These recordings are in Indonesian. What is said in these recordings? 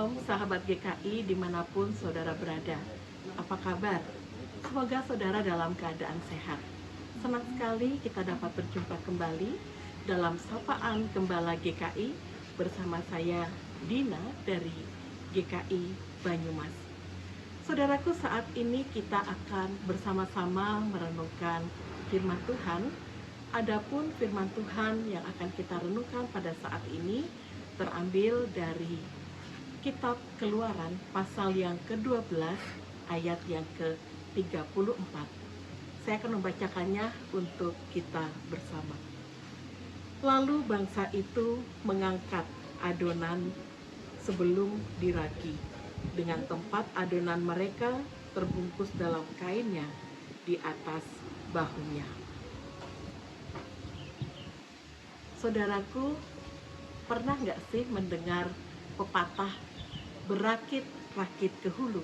Shalom sahabat GKI dimanapun saudara berada. Apa kabar? Semoga saudara dalam keadaan sehat. Senang sekali kita dapat berjumpa kembali dalam Sapaan Gembala GKI bersama saya Dina dari GKI Banyumas. Saudaraku, saat ini kita akan bersama-sama merenungkan firman Tuhan. Adapun firman Tuhan yang akan kita renungkan pada saat ini terambil dari Kitab Keluaran pasal yang ke-12 ayat yang ke-34. Saya akan membacakannya untuk kita bersama. Lalu bangsa itu mengangkat adonan sebelum diragi, dengan tempat adonan mereka terbungkus dalam kainnya di atas bahunya. Saudaraku, pernah nggak sih mendengar pepatah berakit-rakit ke hulu,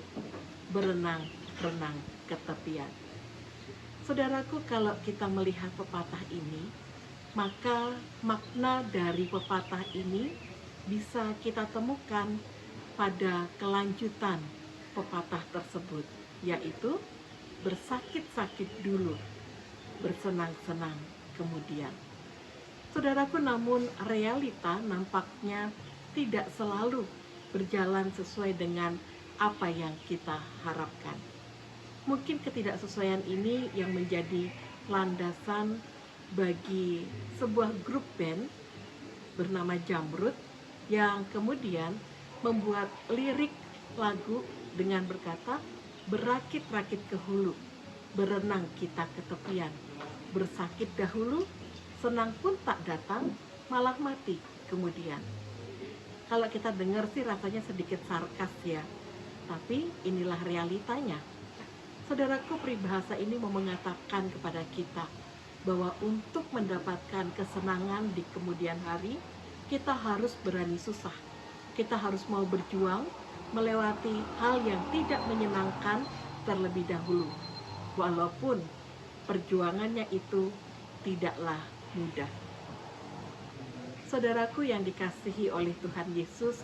berenang-renang ke tepian? Saudaraku, kalau kita melihat pepatah ini, maka makna dari pepatah ini bisa kita temukan pada kelanjutan pepatah tersebut, yaitu bersakit-sakit dulu, bersenang-senang kemudian. Saudaraku, namun realita nampaknya tidak selalu berjalan sesuai dengan apa yang kita harapkan. Mungkin ketidaksesuaian ini yang menjadi landasan bagi sebuah grup band bernama Jamrud yang kemudian membuat lirik lagu dengan berkata, berakit-rakit ke hulu, berenang kita ke tepian, bersakit dahulu, senang pun tak datang, malah mati kemudian. Kalau kita dengar sih rasanya sedikit sarkas ya, tapi inilah realitanya. Saudaraku, peribahasa ini mau mengatakan kepada kita bahwa untuk mendapatkan kesenangan di kemudian hari, kita harus berani susah. Kita harus mau berjuang, melewati hal yang tidak menyenangkan terlebih dahulu. Walaupun perjuangannya itu tidaklah mudah. Saudaraku yang dikasihi oleh Tuhan Yesus,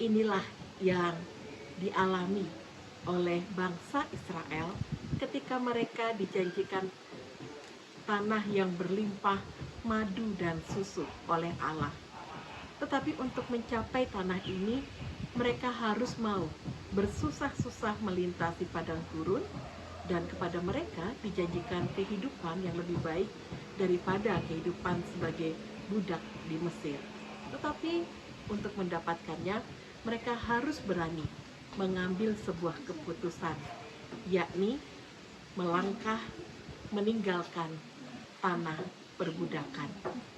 inilah yang dialami oleh bangsa Israel ketika mereka dijanjikan tanah yang berlimpah madu dan susu oleh Allah. Tetapi untuk mencapai tanah ini, mereka harus mau bersusah-susah melintasi padang gurun, dan kepada mereka dijanjikan kehidupan yang lebih baik daripada kehidupan sebagai budak di Mesir. Tetapi untuk mendapatkannya, mereka harus berani mengambil sebuah keputusan, yakni melangkah meninggalkan tanah perbudakan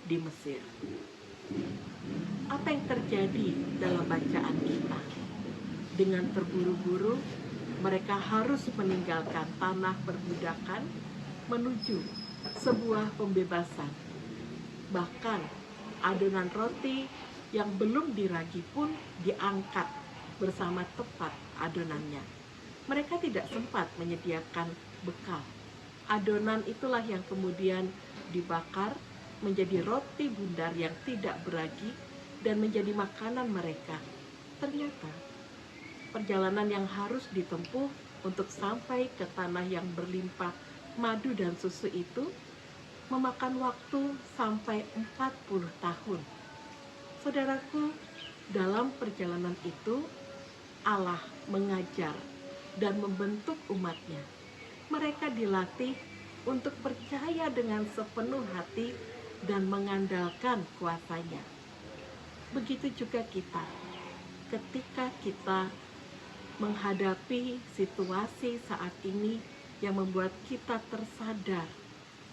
di Mesir. Apa yang terjadi dalam bacaan kita? Dengan terburu-buru, mereka harus meninggalkan tanah perbudakan menuju sebuah pembebasan. Bahkan adonan roti yang belum diragi pun diangkat bersama tempat adonannya. Mereka tidak sempat menyediakan bekal. Adonan itulah yang kemudian dibakar menjadi roti bundar yang tidak beragi dan menjadi makanan mereka. Ternyata perjalanan yang harus ditempuh untuk sampai ke tanah yang berlimpah madu dan susu itu memakan waktu sampai 40 tahun. Saudaraku, dalam perjalanan itu Allah mengajar dan membentuk umatnya. Mereka dilatih untuk percaya dengan sepenuh hati dan mengandalkan kuasanya. Begitu juga kita, ketika kita menghadapi situasi saat ini yang membuat kita tersadar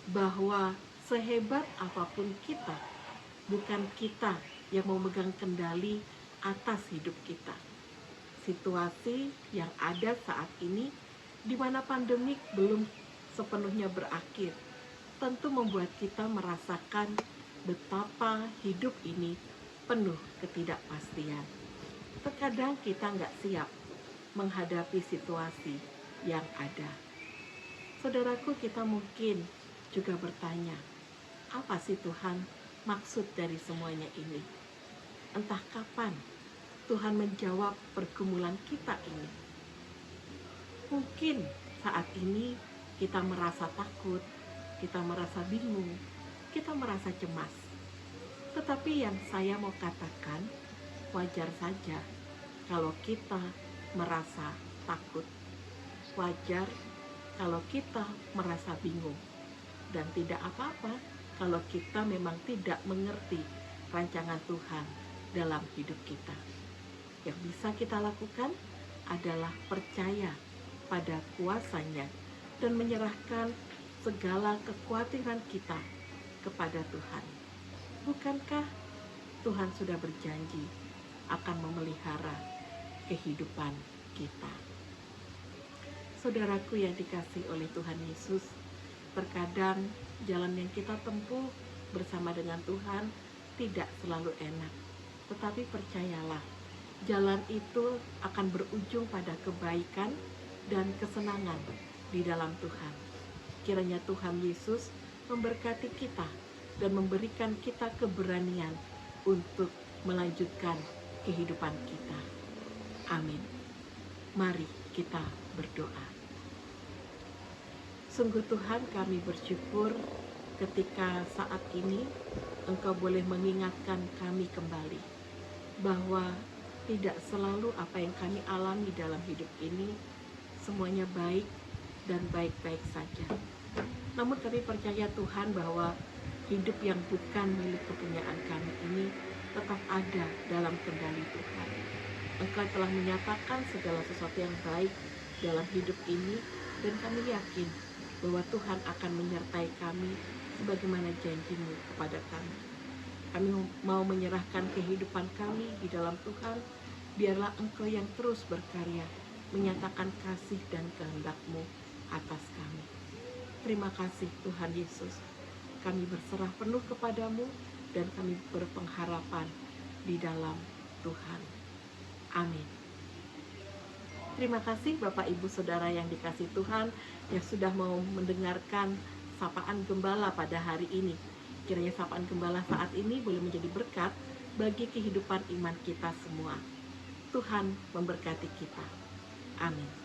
bahwa sehebat apapun kita, bukan kita yang memegang kendali atas hidup kita. Situasi yang ada saat ini, di mana pandemik belum sepenuhnya berakhir, tentu membuat kita merasakan betapa hidup ini penuh ketidakpastian. Terkadang kita nggak siap menghadapi situasi yang ada. Saudaraku, kita mungkin juga bertanya, apa sih Tuhan maksud dari semuanya ini? Entah kapan Tuhan menjawab pergumulan kita ini. Mungkin saat ini kita merasa takut, kita merasa bingung, kita merasa cemas. Tetapi yang saya mau katakan, wajar saja kalau kita merasa takut. Wajar kalau kita merasa bingung. Dan tidak apa-apa kalau kita memang tidak mengerti rancangan Tuhan dalam hidup kita. Yang bisa kita lakukan adalah percaya pada kuasa-Nya dan menyerahkan segala kekhawatiran kita kepada Tuhan. Bukankah Tuhan sudah berjanji akan memelihara kehidupan kita? Saudaraku yang dikasihi oleh Tuhan Yesus, terkadang jalan yang kita tempuh bersama dengan Tuhan tidak selalu enak. Tetapi percayalah, jalan itu akan berujung pada kebaikan dan kesenangan di dalam Tuhan. Kiranya Tuhan Yesus memberkati kita dan memberikan kita keberanian untuk melanjutkan kehidupan kita. Amin. Mari kita berdoa. Sungguh Tuhan, kami bersyukur ketika saat ini Engkau boleh mengingatkan kami kembali bahwa tidak selalu apa yang kami alami dalam hidup ini semuanya baik dan baik-baik saja. Namun kami percaya Tuhan bahwa hidup yang bukan milik kepunyaan kami ini tetap ada dalam kendali Tuhan. Engkau telah menyatakan segala sesuatu yang baik dalam hidup ini, dan kami yakin bahwa Tuhan akan menyertai kami sebagaimana janji-Mu kepada kami. Kami mau menyerahkan kehidupan kami di dalam Tuhan. Biarlah Engkau yang terus berkarya, menyatakan kasih dan kehendak-Mu atas kami. Terima kasih Tuhan Yesus. Kami berserah penuh kepadamu dan kami berpengharapan di dalam Tuhan. Amin. Terima kasih Bapak Ibu Saudara yang dikasihi Tuhan yang sudah mau mendengarkan sapaan gembala pada hari ini. Kiranya sapaan gembala saat ini boleh menjadi berkat bagi kehidupan iman kita semua. Tuhan memberkati kita. Amin.